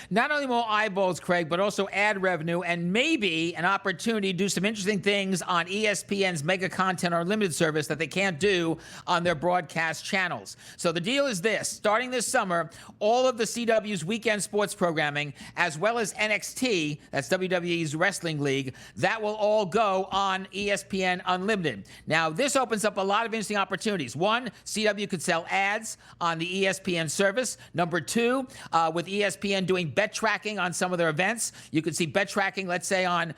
Not only more eyeballs, Craig, but also ad revenue and maybe an opportunity to do some interesting things on ESPN's mega content or unlimited service that they can't do on their broadcast channels. So the deal is this. Starting this summer, all of the CW's weekend sports programming, as well as NXT, that's WWE's wrestling league, that will all go on ESPN Unlimited. Now, this opens up a lot of interesting opportunities. One, CW could sell ads on the ESPN service. Number two, with ESPN doing bet tracking on some of their events. You could see bet tracking, let's say, on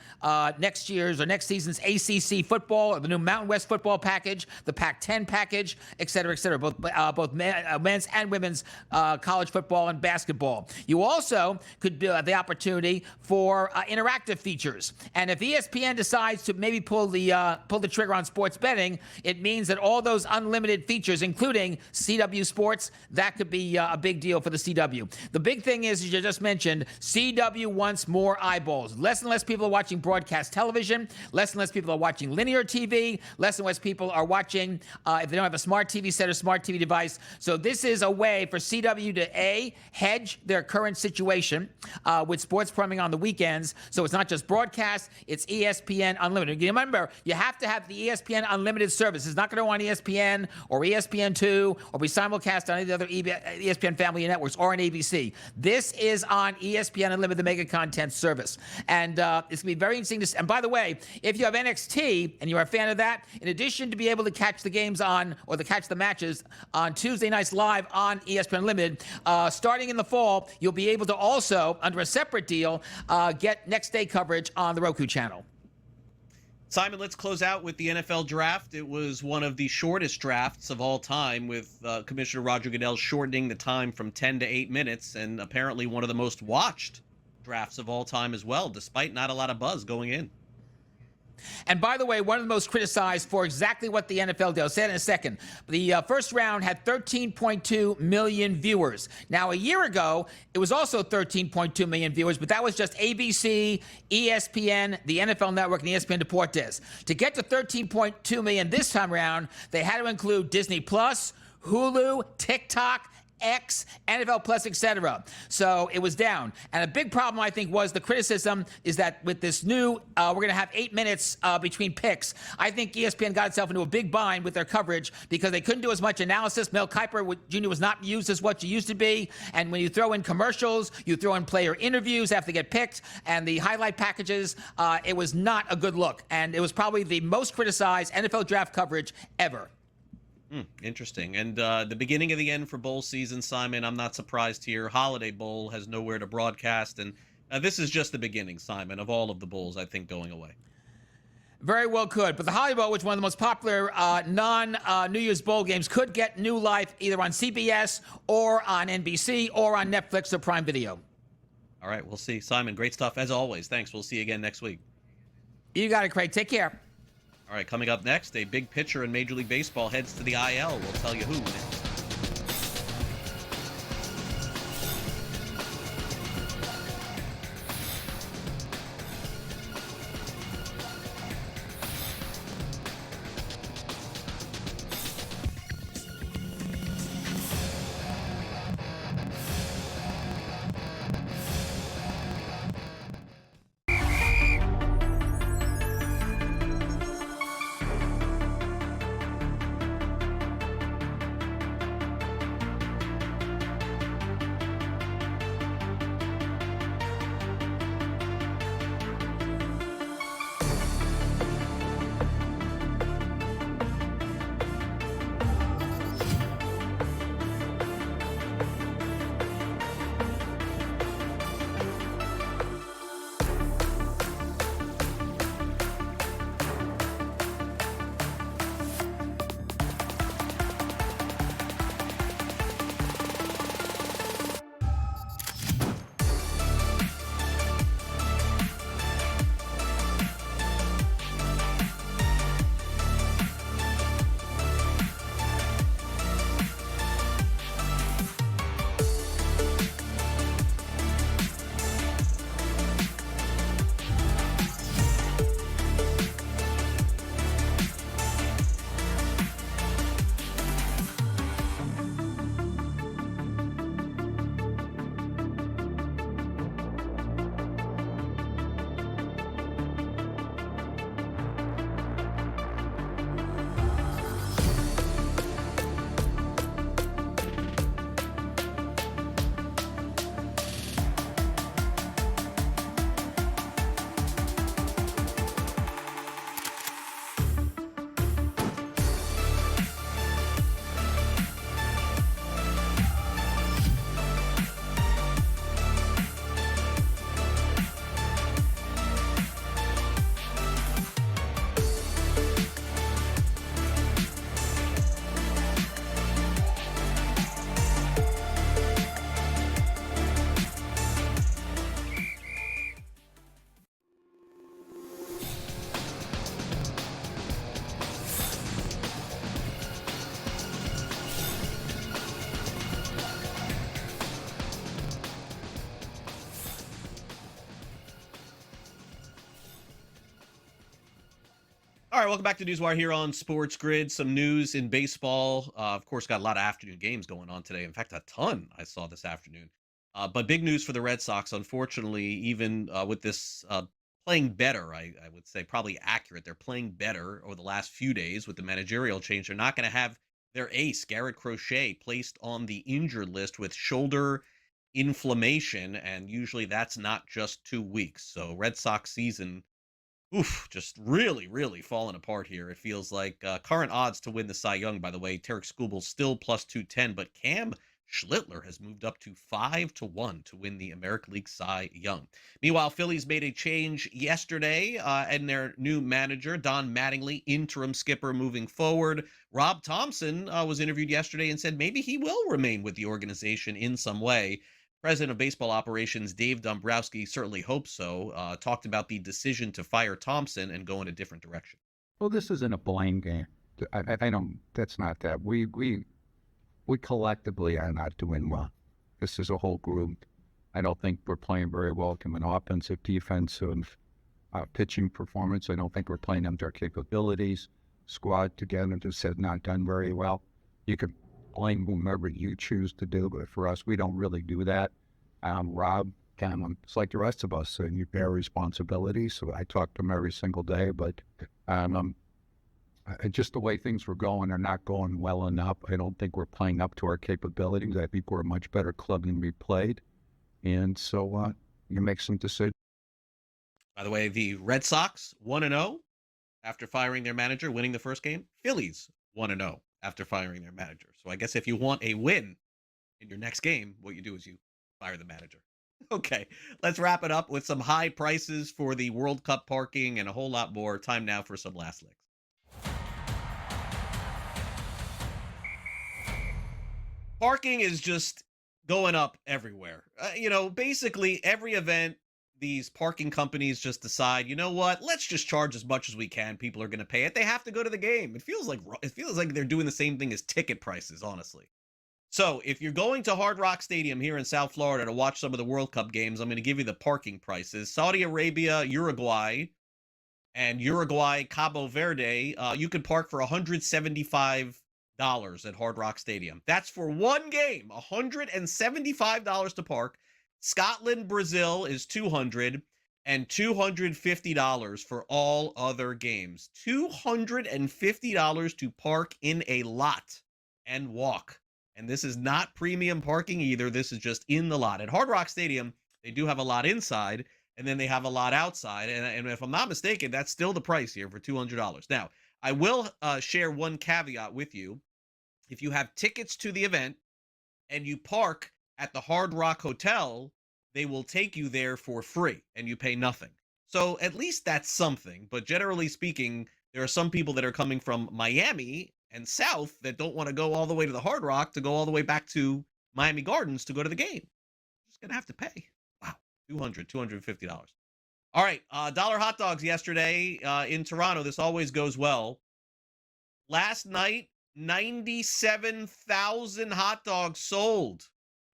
next year's or next season's ACC football or the new Mountain West football package, the Pac-10 package, et cetera, both men's and women's college football and basketball. You also could have the opportunity for interactive features. And if ESPN decides to maybe pull the trigger on sports betting, it means that all those unlimited features, including CW Sports, that could be a big deal for the CW. The big thing is you just mentioned, CW wants more eyeballs. Less and less people are watching broadcast television. Less and less people are watching linear TV. Less and less people are watching if they don't have a smart TV set or smart TV device. So this is a way for CW to, A, hedge their current situation with sports programming on the weekends. So it's not just broadcast, it's ESPN Unlimited. Remember, you have to have the ESPN Unlimited service. It's not going to go on ESPN or ESPN2 or be simulcast on any of the other ESPN family networks or on ABC. This is on ESPN Unlimited, the mega content service. And it's going to be very interesting to see. And by the way, if you have NXT and you're a fan of that, in addition to be able to catch the games on, or to catch the matches on Tuesday nights live on ESPN Unlimited, starting in the fall, you'll be able to also, under a separate deal, get next day coverage on the Roku channel. Simon, let's close out with the NFL draft. It was one of the shortest drafts of all time, with Commissioner Roger Goodell shortening the time from 10 to 8 minutes, and apparently one of the most watched drafts of all time as well, despite not a lot of buzz going in. And by the way, one of the most criticized for exactly what the NFL did. I'll say it in a second. The first round had 13.2 million viewers. Now, a year ago, it was also 13.2 million viewers, but that was just ABC, ESPN, the NFL Network, and ESPN Deportes. To get to 13.2 million this time around, they had to include Disney Plus, Hulu, TikTok, X, NFL Plus, etc. So it was down. And a big problem, I think, was the criticism is that with this new, we're going to have 8 minutes between picks. I think ESPN got itself into a big bind with their coverage because they couldn't do as much analysis. Mel Kiper Jr. was not used as what you used to be. And when you throw in commercials, you throw in player interviews after they get picked, and the highlight packages, it was not a good look. And it was probably the most criticized NFL draft coverage ever. Interesting. And the beginning of the end for bowl season, Simon, I'm not surprised here. Holiday Bowl has nowhere to broadcast, and this is just the beginning, Simon, of all of the bowls, I think, going away. Very well could. But the Holiday Bowl, which is one of the most popular non-New Year's Bowl games, could get new life either on CBS or on NBC or on Netflix or Prime Video. All right, we'll see. Simon, great stuff as always. Thanks. We'll see you again next week. You got it, Craig. Take care. All right, coming up next, a big pitcher in Major League Baseball heads to the IL. We'll tell you who next. All right, welcome back to NewsWire here on Sports Grid. Some news in baseball. Of course, got a lot of afternoon games going on today. In fact, a ton I saw this afternoon. But big news for the Red Sox, unfortunately, even with this playing better, I would say probably accurate. They're playing better over the last few days with the managerial change. They're not going to have their ace, Garrett Crochet, placed on the injured list with shoulder inflammation. And usually that's not just 2 weeks. So Red Sox season, just really, really falling apart here. It feels like current odds to win the Cy Young, by the way, Tarek Skubal still plus 210, but Cam Schlittler has moved up to 5-1 to win the American League Cy Young. Meanwhile, Phillies made a change yesterday and their new manager, Don Mattingly, interim skipper moving forward. Rob Thompson was interviewed yesterday and said maybe he will remain with the organization in some way. President of Baseball Operations Dave Dombrowski certainly hopes so. Talked about the decision to fire Thompson and go in a different direction. Well, this isn't a blame game. I don't. That's not that. We collectively are not doing well. This is a whole group. I don't think we're playing very well from an offensive, defensive, pitching performance. I don't think we're playing up to our capabilities. Squad together just has not done very well. You can blame whomever you choose to do, but for us, we don't really do that. Rob, it's like the rest of us, and you bear responsibility. So I talk to him every single day, but just the way things were going are not going well enough. I don't think we're playing up to our capabilities. I think we're a much better club than we played. And so you make some decisions. By the way, the Red Sox 1-0 after firing their manager, winning the first game. Phillies 1-0 after firing their manager. So I guess if you want a win in your next game, what you do is you fire the manager. Okay, let's wrap it up with some high prices for the World Cup parking and a whole lot more. Time now for some last licks. Parking is just going up everywhere. Basically every event, these parking companies just decide, you know what, let's just charge as much as we can. People are going to pay it. They have to go to the game. It feels like they're doing the same thing as ticket prices, honestly. So if you're going to Hard Rock Stadium here in South Florida to watch some of the World Cup games, I'm going to give you the parking prices. Saudi Arabia, Uruguay, and Uruguay, Cabo Verde, you could park for $175 at Hard Rock Stadium. That's for one game, $175 to park. Scotland, Brazil is $200 and $250 for all other games. $250 to park in a lot and walk. And this is not premium parking either. This is just in the lot. At Hard Rock Stadium, they do have a lot inside, and then they have a lot outside. And if I'm not mistaken, that's still the price here for $200. Now, I will share one caveat with you. If you have tickets to the event and you park at the Hard Rock Hotel, they will take you there for free and you pay nothing. So at least that's something. But generally speaking, there are some people that are coming from Miami and south that don't want to go all the way to the Hard Rock to go all the way back to Miami Gardens to go to the game. Just going to have to pay. Wow. $250. All right. Dollar hot dogs yesterday in Toronto. This always goes well. Last night, 97,000 hot dogs sold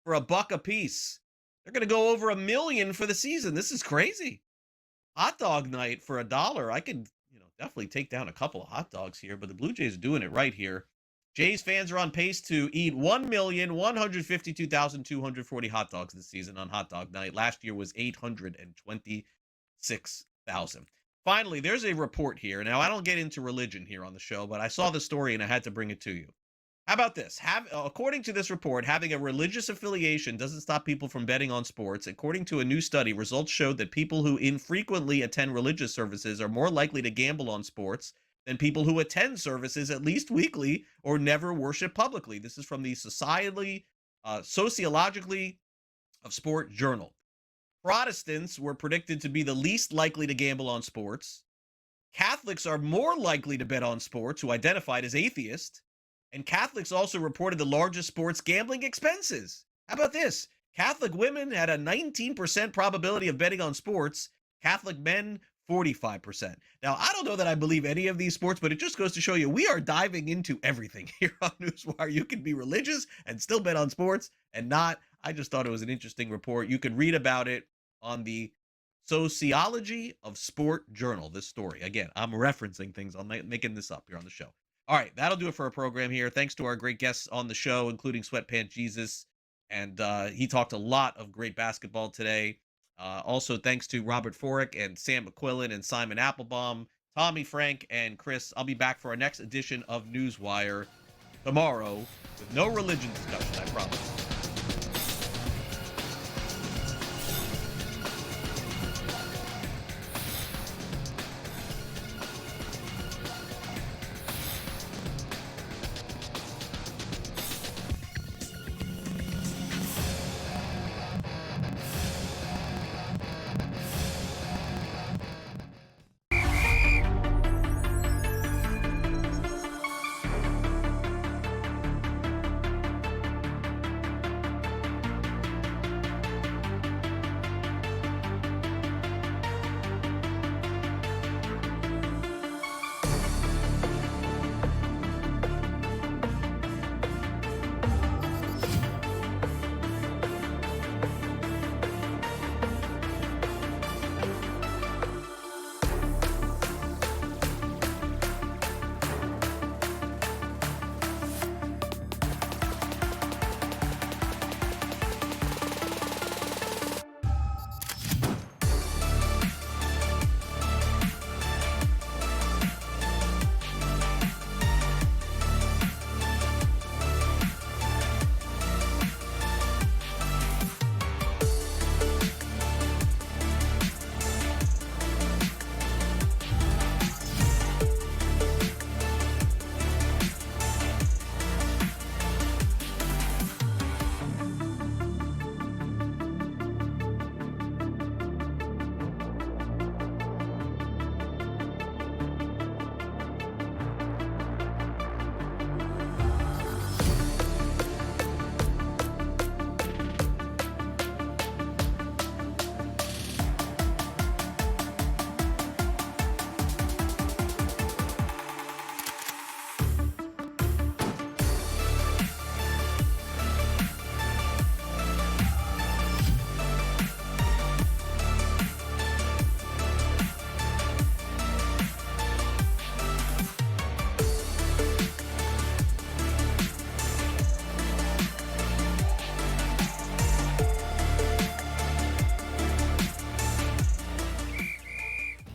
for $1 a piece. They're going to go over 1 million for the season. This is crazy. Hot dog night for $1. I could, definitely take down a couple of hot dogs here, but the Blue Jays are doing it right here. Jays fans are on pace to eat 1,152,240 hot dogs this season on hot dog night. Last year was 826,000. Finally, there's a report here. Now, I don't get into religion here on the show, but I saw the story and I had to bring it to you. How about this? According to this report, having a religious affiliation doesn't stop people from betting on sports. According to a new study, results showed that people who infrequently attend religious services are more likely to gamble on sports than people who attend services at least weekly or never worship publicly. This is from the Sociologically of Sport Journal. Protestants were predicted to be the least likely to gamble on sports. Catholics are more likely to bet on sports, who identified as atheist. And Catholics also reported the largest sports gambling expenses. How about this? Catholic women had a 19% probability of betting on sports. Catholic men, 45%. Now, I don't know that I believe any of these sports, but it just goes to show you we are diving into everything here on NewsWire. You can be religious and still bet on sports and not. I just thought it was an interesting report. You can read about it on the Sociology of Sport Journal. This story. Again, I'm referencing things. I'm making this up here on the show. All right, that'll do it for our program here. Thanks to our great guests on the show, including Sweatpant Jesus. And he talked a lot of great basketball today. Also, thanks to Robert Forick and Sam McQuillan and Simon Applebaum, Tommy, Frank, and Chris. I'll be back for our next edition of NewsWire tomorrow with no religion discussion, I promise.